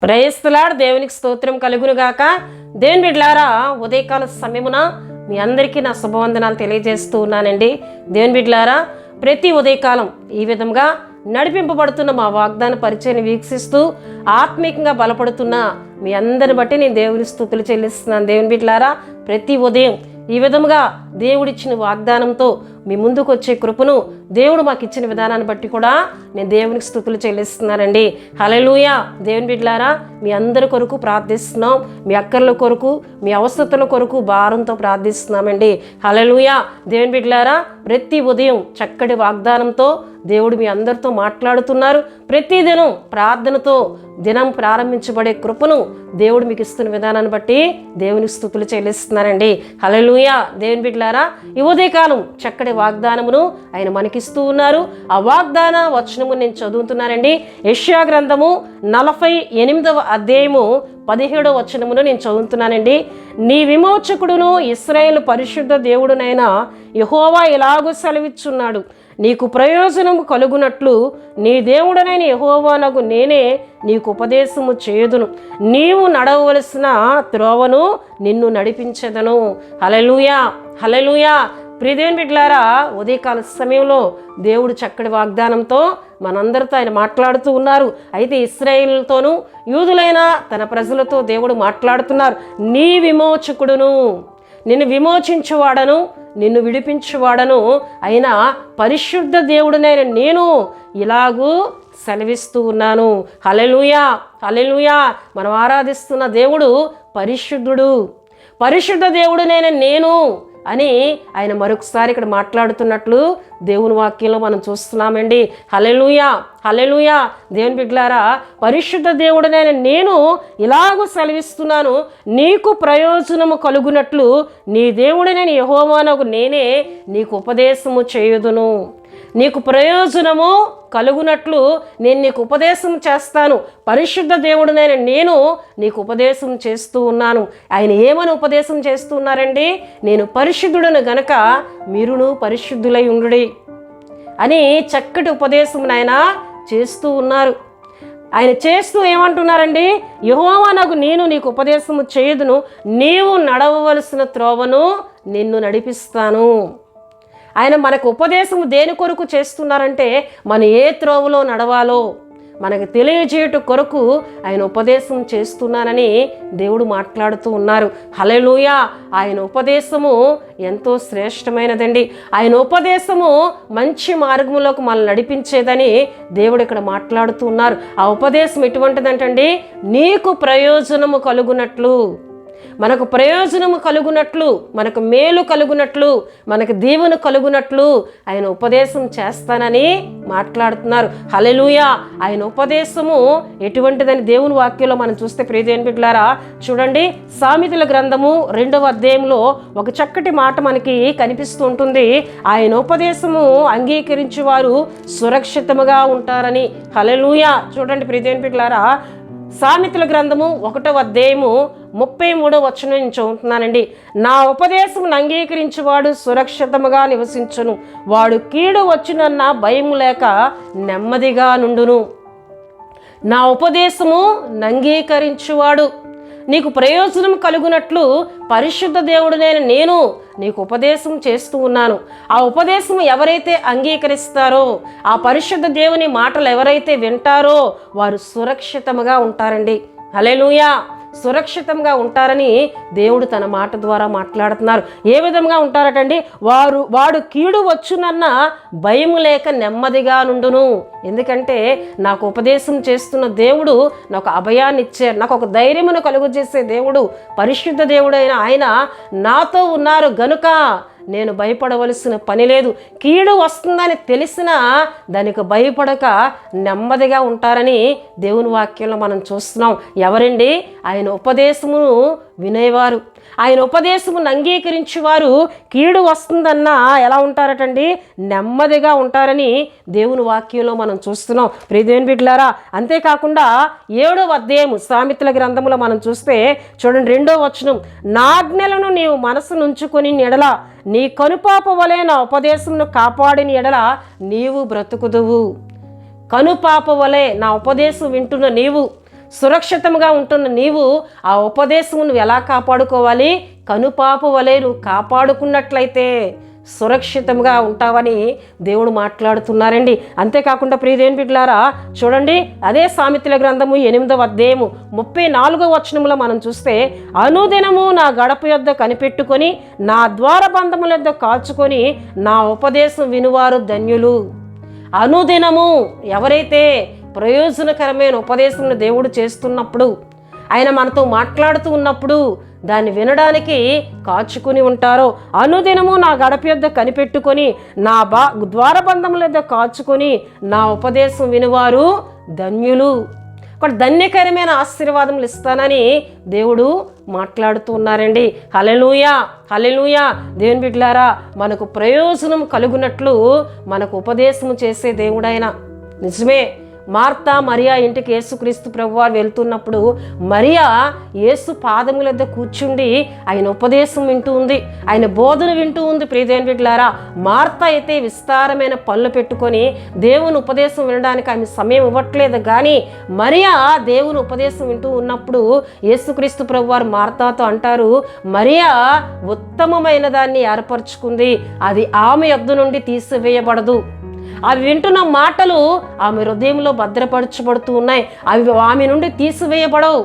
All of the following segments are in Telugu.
Praise the lord. దేవునికి స్తోత్రం కలుగును గాక. దేవుని బిడ్డలారా, ఉదయకాల సమయమున మీ అందరికీ నా శుభవందనాలు తెలియజేస్తూ ఉన్నానండి. దేవుని బిడ్డలారా, ప్రతి ఉదయకాలం ఈ విధంగా నడిపింపబడుతున్న మా వాగ్దాన పరిచయాన్ని వీక్షిస్తూ ఆత్మీయంగా బలపడుతున్న మీ అందరిని బట్టి నేను దేవుని స్తుతులు చెల్లిస్తున్నాను. దేవుని బిడ్డలారా, ప్రతి ఉదయం ఈ విధముగా దేవుడిచ్చిన వాగ్దానంతో మీ ముందుకు వచ్చే కృపను దేవుడు మాకు ఇచ్చిన విధానాన్ని బట్టి కూడా నేను దేవునికి స్తుతులు చెల్లిస్తున్నానండి. హల్లెలూయా. దేవుని బిడ్డలారా, మీ అందరి కొరకు ప్రార్థిస్తున్నాం. మీ అక్కర్ల కొరకు, మీ అవసరతల కొరకు భారంతో ప్రార్థిస్తున్నామండి. హల్లెలూయా. దేవుని బిడ్డలారా, ప్రతి ఉదయం చక్కటి వాగ్దానంతో దేవుడు మీ అందరితో మాట్లాడుతున్నారు. ప్రతిదినం ప్రార్థనతో దినం ప్రారంభించబడే కృపను దేవుడు మీకు ఇస్తున్న విధానాన్ని బట్టి దేవునికి స్తుతులు చెల్లిస్తున్నారండి. హల్లెలూయా. దేవుని బిడ్డలారా, ఈ ఉదయకాలం చక్కటి వాగ్దానమును ఆయన మనకిస్తూ ఉన్నారు. ఆ వాగ్దాన వచనము నేను చదువుతున్నానండి. యెషయా గ్రంథము 48వ అధ్యాయము 17వ వచనమును నేను చదువుతున్నానండి. నీ విమోచకుడును ఇశ్రాయేలు పరిశుద్ధ దేవుడునైన యెహోవా ఇలాగూ సెలవిచ్చున్నాడు, నీకు ప్రయోజనము కలుగునట్లు నీ దేవుడనైన యెహోవానగు నేనే నీకు ఉపదేశము చేయుదును, నీవు నడవవలసిన త్రోవను నిన్ను నడిపించెదను. హల్లెలూయా. హల్లెలూయా. ప్రియదేవుని బిడ్డలారా, ఉదయకాల సమయంలో దేవుడు చక్కటి వాగ్దానంతో మనందరితో ఆయన మాట్లాడుతూ ఉన్నారు. అయితే ఇశ్రాయేలుతోనూ యూదులైన తన ప్రజలతో దేవుడు మాట్లాడుతున్నారు. నీ విమోచకుడును, నిన్ను విమోచించువాడను, నిన్ను విడిపించువాడను అయినా పరిశుద్ధ దేవుడునైన నేను ఇలాగూ సెలవిస్తూ ఉన్నాను. హల్లెలూయా. హల్లెలూయా. మనం ఆరాధిస్తున్న దేవుడు పరిశుద్ధుడు. పరిశుద్ధ దేవుడునైన నేను అని ఆయన మరొకసారి ఇక్కడ మాట్లాడుతున్నట్లు దేవుని వాక్యంలో మనం చూస్తున్నామండి. హల్లెలూయా. హల్లెలూయా. దేవుని బిడ్డలారా, పరిశుద్ధ దేవుడనైన నేను ఇలాగూ సెలవిస్తున్నాను, నీకు ప్రయోజనము కలుగునట్లు నీ దేవుడనైన యెహోవానగు నేనే నీకు ఉపదేశము చేయుదును. నీకు ప్రయోజనము కలుగునట్లు నేను నీకు ఉపదేశం చేస్తాను. పరిశుద్ధ దేవుడునైన నేను నీకు ఉపదేశం చేస్తూ ఉన్నాను. ఆయన ఏమని ఉపదేశం చేస్తూ ఉన్నారండి? నేను పరిశుద్ధుడను గనక మీరును పరిశుద్ధులై ఉండుడి అని చక్కటి ఉపదేశం ఆయన చేస్తూ ఉన్నారు. ఆయన చేస్తూ ఏమంటున్నారండి? యెహోవానగు నేను నీకు ఉపదేశము చేయుదును, నీవు నడవవలసిన త్రోవను నిన్ను నడిపిస్తాను. ఆయన మనకు ఉపదేశం దేని కొరకు చేస్తున్నారంటే, మనం ఏ త్రోవలో నడవాలో మనకు తెలియజేయట కొరకు ఆయన ఉపదేశం చేస్తున్నానని దేవుడు మాట్లాడుతూ ఉన్నారు. హల్లెలూయా. ఆయన ఉపదేశము ఎంతో శ్రేష్టమైనదండి. ఆయన ఉపదేశము మంచి మార్గంలోకి మనల్ని నడిపించేదని దేవుడు ఇక్కడ మాట్లాడుతూ ఉన్నారు. ఆ ఉపదేశం ఎటువంటిదంటండి? నీకు ప్రయోజనము కలుగునట్లు, మనకు ప్రయోజనము కలుగునట్లు, మనకు మేలు కలుగునట్లు, మనకు దీవెన కలుగునట్లు ఆయన ఉపదేశం చేస్తానని మాట్లాడుతున్నారు. హల్లెలూయా. ఆయన ఉపదేశము ఎటువంటిదని దేవుని వాక్యంలో మనం చూస్తే ప్రియదేవుని బిడ్డలారా, చూడండి, సామెతల గ్రంథము 2వ అధ్యాయంలో ఒక చక్కటి మాట మనకి కనిపిస్తూ ఉంటుంది. ఆయన ఉపదేశము అంగీకరించే వారు సురక్షితముగా ఉంటారని. హల్లెలూయా. చూడండి ప్రియదేవుని బిడ్డలారా, సామెతల గ్రంథము 1వ అధ్యాయము 33వ వచనం నేను చదువుతున్నానండి. నా ఉపదేశమును అంగీకరించేవాడు సురక్షితముగా నివసించును, వాడు కీడు వచ్చినన్న భయం లేక నెమ్మదిగా నుండును. నా ఉపదేశము అంగీకరించువాడు, నీకు ప్రయోజనం కలుగునట్లు పరిశుద్ధ దేవుడునైన నేను నీకు ఉపదేశం చేస్తూ ఉన్నాను. ఆ ఉపదేశం ఎవరైతే అంగీకరిస్తారో, ఆ పరిశుద్ధ దేవుని మాటలు ఎవరైతే వింటారో వారు సురక్షితంగా ఉంటారండి. హల్లెలూయా. సురక్షితంగా ఉంటారని దేవుడు తన మాట ద్వారా మాట్లాడుతున్నారు. ఏ విధంగా ఉంటారటండి? వాడు కీడు వచ్చునన్న భయం లేక నెమ్మదిగా నుండును. ఎందుకంటే నాకు ఉపదేశం చేస్తున్న దేవుడు నాకు అభయాన్ని ఇచ్చారు, నాకు ఒక ధైర్యమును కలుగజేసే దేవుడు పరిశుద్ధ దేవుడైన ఆయన నాతో ఉన్నారు గనుక నేను భయపడవలసిన పని లేదు. కీడు వస్తుందని తెలిసినా దానికి భయపడక నెమ్మదిగా ఉంటారని దేవుని వాక్యంలో మనం చూస్తున్నాం. ఎవరండి? ఆయన ఉపదేశమును వినేవారు, ఆయన ఉపదేశమును అంగీకరించేవారు కీడు వస్తుందన్నా ఎలా ఉంటారటండి? నెమ్మదిగా ఉంటారని దేవుని వాక్యంలో మనం చూస్తున్నాం. ప్రియదేవుని బిడ్డలారా, అంతేకాకుండా 7వ అధ్యాయము సామెతల గ్రంథంలో మనం చూస్తే చూడండి, 2వ వచనం, నా ఆజ్ఞలను నీవు మనసు నుంచుకొని ఎడల నీ కనుపాప వలె నా ఉపదేశమును కాపాడిన ఎడల నీవు బ్రతుకుదువు. కనుపాప వలె నా ఉపదేశం వింటున్న నీవు సురక్షితంగా ఉంటున్న నీవు ఆ ఉపదేశం నువ్వు ఎలా కాపాడుకోవాలి? కనుపాప వలె నువ్వు కాపాడుకున్నట్లయితే సురక్షితంగా ఉంటావని దేవుడు మాట్లాడుతున్నారండి. అంతేకాకుండా ప్రియదేవుని బిడ్డలారా చూడండి, అదే సామెతల గ్రంథము 8వ అధ్యాయము 34వ వచనంలో మనం చూస్తే, అనుదినము నా గడప యొద్ద కనిపెట్టుకొని నా ద్వారబంధముల యొద్ద కాచుకొని నా ఉపదేశం వినువారు ధన్యులు. అనుదినము ఎవరైతే ప్రయోజనకరమైన ఉపదేశం దేవుడు చేస్తున్నప్పుడు, ఆయన మనతో మాట్లాడుతూ ఉన్నప్పుడు దాన్ని వినడానికి కాచుకుని ఉంటారో, అనుదినము నా గడప యొద్ద కనిపెట్టుకొని నా ద్వారబంధముల యొద్ద కాచుకొని నా ఉపదేశం వినువారు ధన్యులు. ఒక ధన్యకరమైన ఆశీర్వాదములు ఇస్తానని దేవుడు మాట్లాడుతూ ఉన్నారండి. హల్లెలూయా, హల్లెలూయా. దేవుని బిడ్డలారా, మనకు ప్రయోజనం కలుగునట్లు మనకు ఉపదేశం చేసే దేవుడైన. నిజమే, మార్తా మరియా ఇంటికి యేసుక్రీస్తు ప్రభువారు వెళ్తున్నప్పుడు మరియా యేసు పాదముల వద్ద కూర్చుండి ఆయన ఉపదేశం వింటూ ఉంది, ఆయన బోధన వింటూ ఉంది. ప్రియదేవుని బిడ్డలారా, మార్తా అయితే విస్తారమైన పనులు పెట్టుకొని దేవుని ఉపదేశం వినడానికి ఆమె సమయం ఇవ్వట్లేదు. కానీ మరియా దేవుని ఉపదేశం వింటూ ఉన్నప్పుడు యేసుక్రీస్తు ప్రభువారు మార్తాతో అంటారు, మరియా ఉత్తమమైన దాన్ని ఏర్పరచుకుంది, అది ఆమె యొద్ద నుండి తీసివేయబడదు. అవి వింటున్న మాటలు ఆమె హృదయంలో భద్రపరచబడుతూ ఉన్నాయి, అవి ఆమె నుండి తీసివేయబడవు.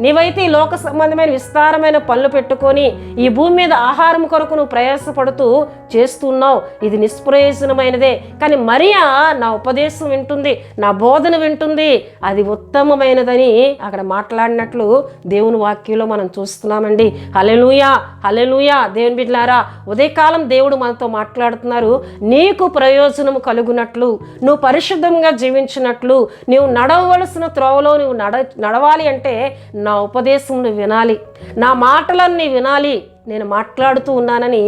నీవైతే ఈ లోక సంబంధమైన విస్తారమైన పనులు పెట్టుకొని ఈ భూమి మీద ఆహారం కొరకు నువ్వు ప్రయాసపడుతూ చేస్తున్నావు, ఇది నిష్ప్రయోజనమైనదే. కానీ మరియా నా ఉపదేశం వింటుంది, నా బోధన వింటుంది, అది ఉత్తమమైనదని అక్కడ మాట్లాడినట్లు దేవుని వాక్యంలో మనం చూస్తున్నామండి. హల్లెలూయా, హల్లెలూయా. దేవుని బిడ్డలారా, ఉదయకాలం దేవుడు మనతో మాట్లాడుతున్నారు. నీకు ప్రయోజనం కలుగునట్లు, నువ్వు పరిశుద్ధంగా జీవించినట్లు, నువ్వు నడవవలసిన త్రోవలో నువ్వు నడవాలి అంటే నా ఉపదేశం నువ్వు వినాలి, నా మాటలన్నీ వినాలి. నేను మాట్లాడుతూ ఉన్నానని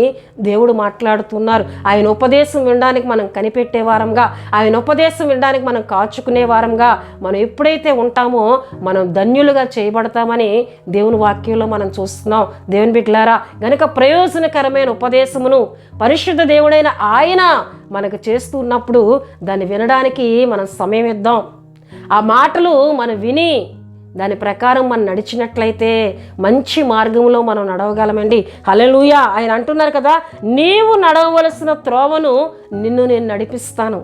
దేవుడు మాట్లాడుతున్నారు. ఆయన ఉపదేశం వినడానికి మనం కనిపెట్టే వారంగా, ఆయన ఉపదేశం వినడానికి మనం కాచుకునే వారంగా మనం ఎప్పుడైతే ఉంటామో మనం ధన్యులుగా చేయబడతామని దేవుని వాక్యంలో మనం చూస్తున్నాం. దేవుని బిడ్డలారా, గనుక ప్రయోజనకరమైన ఉపదేశమును పరిశుద్ధ దేవుడైన ఆయన మనకు చేస్తూ ఉన్నప్పుడు దాన్ని వినడానికి మనం సమయం ఇద్దాం. ఆ మాటలు మనం విని దాని ప్రకారం మనం నడిచినట్లయితే మంచి మార్గంలో మనం నడవగలమండి. హల్లెలూయా. ఆయన అంటున్నారు కదా, నీవు నడవవలసిన త్రోవను నిన్ను నేను నడిపిస్తాను.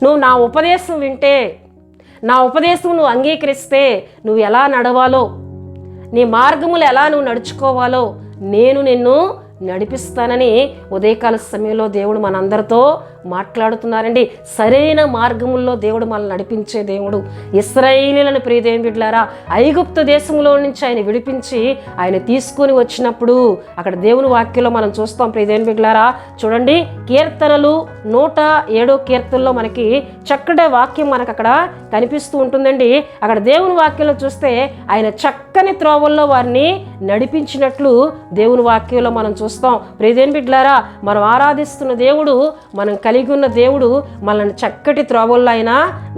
నువ్వు నా ఉపదేశం వింటే, నా ఉపదేశం నువ్వు అంగీకరిస్తే నువ్వు ఎలా నడవాలో, నీ మార్గములు ఎలా నువ్వు నడుచుకోవాలో నేను నిన్ను నడిపిస్తానని ఉదయకాల సమయంలో దేవుడు మనందరితో మాట్లాడుతున్నారండి. సరైన మార్గముల్లో దేవుడు మనల్ని నడిపించే దేవుడు. ఇశ్రాయేలీయులను ప్రియదేవుని బిడ్డలారా, ఐగుప్తు దేశంలో నుంచి ఆయన విడిపించి ఆయన తీసుకొని వచ్చినప్పుడు అక్కడ దేవుని వాక్యంలో మనం చూస్తాం. ప్రియదేవుని బిడ్డలారా చూడండి, కీర్తనలు 107 కీర్తనలో మనకి చక్కటి వాక్యం మనకు అక్కడ కనిపిస్తూ ఉంటుందండి. అక్కడ దేవుని వాక్యంలో చూస్తే ఆయన చక్కని త్రోవల్లో వారిని నడిపించినట్లు దేవుని వాక్యంలో మనం చూస్తాం. ప్రియదేవుని బిడ్డలారా, మనం ఆరాధిస్తున్న దేవుడు, మనం కలిగి ఉన్న దేవుడు మనల్ని చక్కటి త్రోవల్లో ఆయన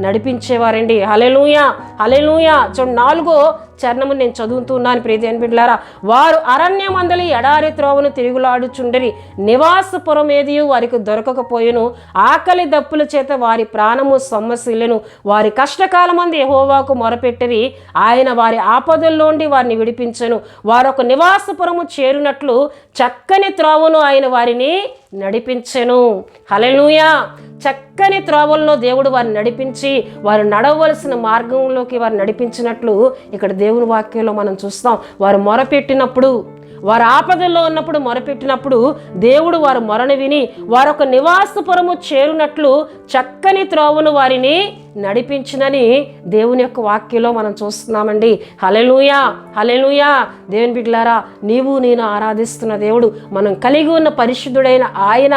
నడిపించేవారండి. హల్లెలూయా, హల్లెలూయా. చూడండి, 4వ చరణము నేను చదువుతున్నాను. ప్రియదేవుని బిడ్డలారా, వారు అరణ్యమందలి ఎడారి త్రోవను తిరుగులాడుచుండిరి, నివాసపురం ఏదియు వారికి దొరకకపోయెను, ఆకలి దప్పుల చేత వారి ప్రాణము సొమ్మసిల్లెను, వారి కష్టకాలమందు యెహోవాకు మొరపెట్టిరి, ఆయన వారి ఆపదల్లోండి వారిని విడిపించెను, వారొక నివాసపురము చేరునట్లు చక్కని త్రోవను ఆయన వారిని నడిపించెను. హల్లెలూయా. చక్కని త్రోవల్లో దేవుడు వారిని నడిపించి వారు నడవలసిన మార్గంలోకి వారు నడిపించినట్లు ఇక్కడ దేవుని వాక్యంలో మనం చూస్తాం. వారు మొరపెట్టినప్పుడు, వారు ఆపదల్లో ఉన్నప్పుడు మొరపెట్టినప్పుడు దేవుడు వారు మొరను విని వారొక నివాసపురము చేరునట్లు చక్కని త్రోవను వారిని నడిపించినని దేవుని యొక్క వాక్యంలో మనం చూస్తున్నామండి. హల్లెలూయా, హల్లెలూయా. దేవుని బిడ్డలారా, నీవు నేను ఆరాధిస్తున్న దేవుడు, మనం కలిగి ఉన్న పరిశుద్ధుడైన ఆయన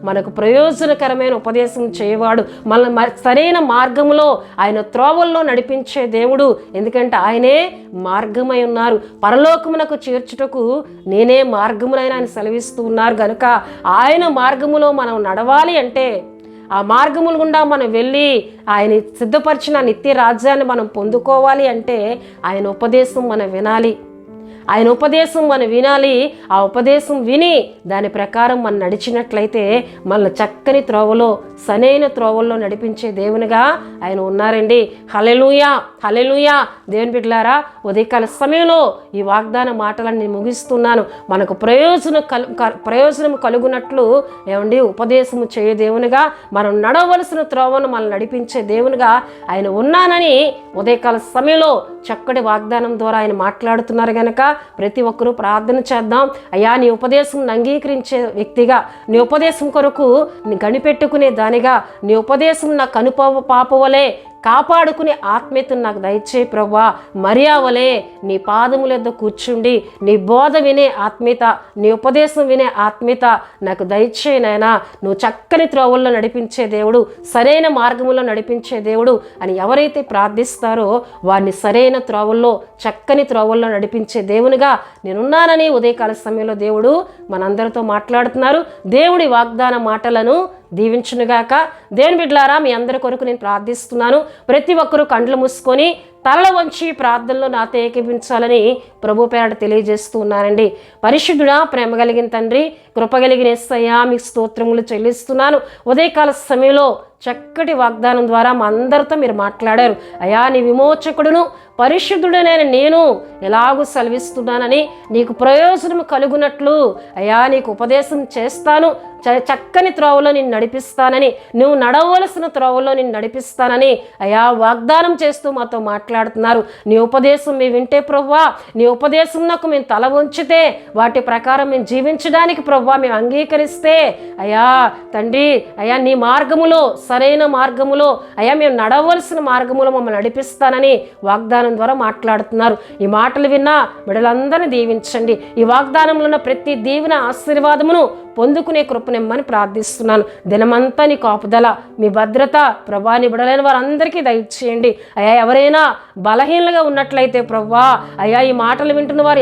మనకు ప్రయోజనకరమైన ఉపదేశం చేయవాడు, మన సరైన మార్గంలో ఆయన త్రోవల్లో నడిపించే దేవుడు. ఎందుకంటే ఆయనే మార్గమై ఉన్నారు, పరలోకమునకు చేర్చుటకు నేనే మార్గమునైనా ఆయన సెలవిస్తూ ఉన్నారు. కనుక ఆయన మార్గములో మనం నడవాలి అంటే, ఆ మార్గముల గుండా మనం వెళ్ళి ఆయన సిద్ధపరిచిన నిత్య రాజ్యాన్ని మనం పొందుకోవాలి అంటే ఆయన ఉపదేశం మనం వినాలి, ఆయన ఉపదేశం మనం వినాలి. ఆ ఉపదేశం విని దాని ప్రకారం మనం నడిచినట్లయితే మన చక్కని త్రోవలో, సరైన త్రోవల్లో నడిపించే దేవునిగా ఆయన ఉన్నారండి. హల్లెలూయా, హల్లెలూయా. దేవుని బిడ్డలారా, ఉదయకాల సమయంలో ఈ వాగ్దాన మాటలను నేను ముగిస్తున్నాను. మనకు ప్రయోజనం కలుగునట్లు ఏమండి ఉపదేశము చేయ దేవునిగా, మనం నడవలసిన త్రోవను మనల్ని నడిపించే దేవునిగా ఆయన ఉన్నానని ఉదయకాల సమయంలో చక్కటి వాగ్దానం ద్వారా ఆయన మాట్లాడుతున్నారు కనుక ప్రతి ఒక్కరూ ప్రార్థన చేద్దాం. అయ్యా, నీ ఉపదేశం అంగీకరించే వ్యక్తిగా, నీ ఉపదేశం కొరకు గనిపెట్టుకునే దానిగా, నీ ఉపదేశం నా పాపవలే కాపాడుకునే ఆత్మీయతను నాకు దయచే ప్రభువా. మరియావలే నీ పాదముల యొద్ద కూర్చుండి నీ బోధ వినే ఆత్మీయత, నీ ఉపదేశం వినే ఆత్మీయత నాకు దయచే నాయనా. నువ్వు చక్కని త్రోవల్లో నడిపించే దేవుడు, సరైన మార్గంలో నడిపించే దేవుడు అని ఎవరైతే ప్రార్థిస్తారో వారిని సరైన త్రోవల్లో, చక్కని త్రోవల్లో నడిపించే దేవునిగా నేనున్నానని ఉదయకాల సమయంలో దేవుడు మనందరితో మాట్లాడుతున్నారు. దేవుడి వాగ్దాన మాటలను దీవించునుగాక. దేవుని బిడ్డలారా, మీ అందరి కొరకు నేను ప్రార్థిస్తున్నాను. ప్రతి ఒక్కరూ కండ్లు మూసుకొని తలలు వంచి ప్రార్థనలో నాతో ఏకీభించాలని ప్రభు పేరట తెలియజేస్తూ ఉన్నానండి. పరిశుద్ధుడా, ప్రేమ కలిగిన తండ్రి, కృపగలిగిన యేసయ్యా, మీకు స్తోత్రములు చెల్లిస్తున్నాను. ఉదయకాల సమయంలో చక్కటి వాగ్దానం ద్వారా మా అందరితో మీరు మాట్లాడారు. అయా, నీ విమోచకుడును పరిశుద్ధుడనైన నేను ఎలాగూ సెలవిస్తున్నానని, నీకు ప్రయోజనం కలుగునట్లు అయా నీకు ఉపదేశం చేస్తాను, చక్కని త్రోవలో నేను నడిపిస్తానని, నువ్వు నడవలసిన త్రోవలో నేను నడిపిస్తానని అయా వాగ్దానం చేస్తూ మాతో మాట్లాడుతున్నారు. నీ ఉపదేశం మేము వింటే ప్రభువా, నీ ఉపదేశం నాకు మేము తల వంచితే, వాటి ప్రకారం మేము జీవించడానికి ప్రభువా మేము అంగీకరిస్తే అయా తండ్రి, అయా నీ మార్గములో, సరైన మార్గములో అయా మేము నడవలసిన మార్గములో మమ్మల్ని నడిపిస్తానని వాగ్దానం ద్వారా మాట్లాడుతున్నారు. ఈ మాటలు విన్నా బిడ్డలందరినీ దీవించండి. ఈ వాగ్దానంలో ఉన్న ప్రతి దీవెన ఆశీర్వాదమును పొందుకునే కృపనిమ్మని ప్రార్థిస్తున్నాను. దినమంతా నీ కాపుదల, మీ భద్రత ప్రభా నీ బిడ్డలైన వారందరికీ దయచేయండి. అయ్యా, ఎవరైనా బలహీనలుగా ఉన్నట్లయితే ప్రభా అయ్యా, ఈ మాటలు వింటున్న వారు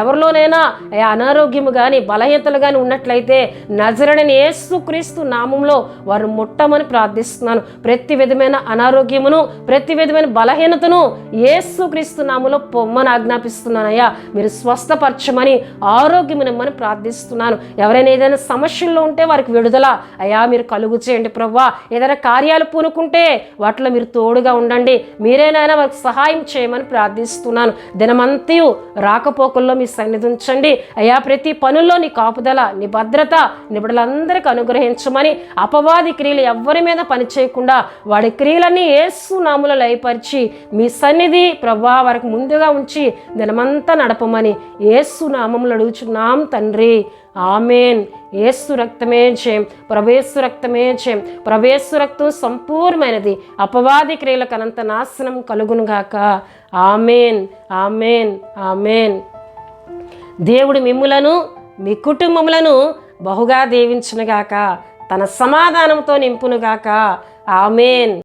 ఎవరిలోనైనా అయ్యా అనారోగ్యము కానీ బలహీనతలు కానీ ఉన్నట్లయితే నజరేయుడైన యేసుక్రీస్తు నామంలో వారు ముట్టమని ప్రార్థిస్తున్నాను. ప్రతి విధమైన అనారోగ్యమును, ప్రతి విధమైన బలహీనతను యేసుక్రీస్తు నామంలో పొమ్మని ఆజ్ఞాపిస్తున్నాను. అయ్యా, మీరు స్వస్థపరచమని, ఆరోగ్యమునిమ్మని ప్రార్థిస్తున్నాను. ఎవరైనా ఏదైనా సమస్యల్లో ఉంటే వారికి విడుదల అయ్యా మీరు కలుగు చేయండి ప్రభువా. ఏదైనా కార్యాలు పూనుకుంటే వాటిలో మీరు తోడుగా ఉండండి, మీరేనైనా వారికి సహాయం చేయమని ప్రార్థిస్తున్నాను. దినమంతయు రాకపోకల్లో మీ సన్నిధి ఉంచండి అయ్యా. ప్రతి పనుల్లో నీ కాపుదల, నీ భద్రత నీ బిడ్డలందరికీ అనుగ్రహించమని, అపవాది క్రియలు ఎవరి మీద పని చేయకుండా వాడి క్రియలన్నీ యేసు నామములో లయపరిచి మీ సన్నిధి ప్రభువా వారికి ముందుగా ఉంచి దినమంతా నడపమని యేసు నామములో అడుగుచున్నాం తండ్రి. ఆమెన్. యేసు రక్తమే జయం, ప్రభేసు రక్తమే జయం. ప్రభేసు రక్తం సంపూర్ణమైనది, అపవాది క్రియలకు అనంత నాశనం కలుగునుగాక. Amen, amen, amen. దేవుడు మిమ్ములను మీ కుటుంబములను బహుగా దీవించునుగాక, తన సమాధానంతో నింపునుగాక. ఆమెన్.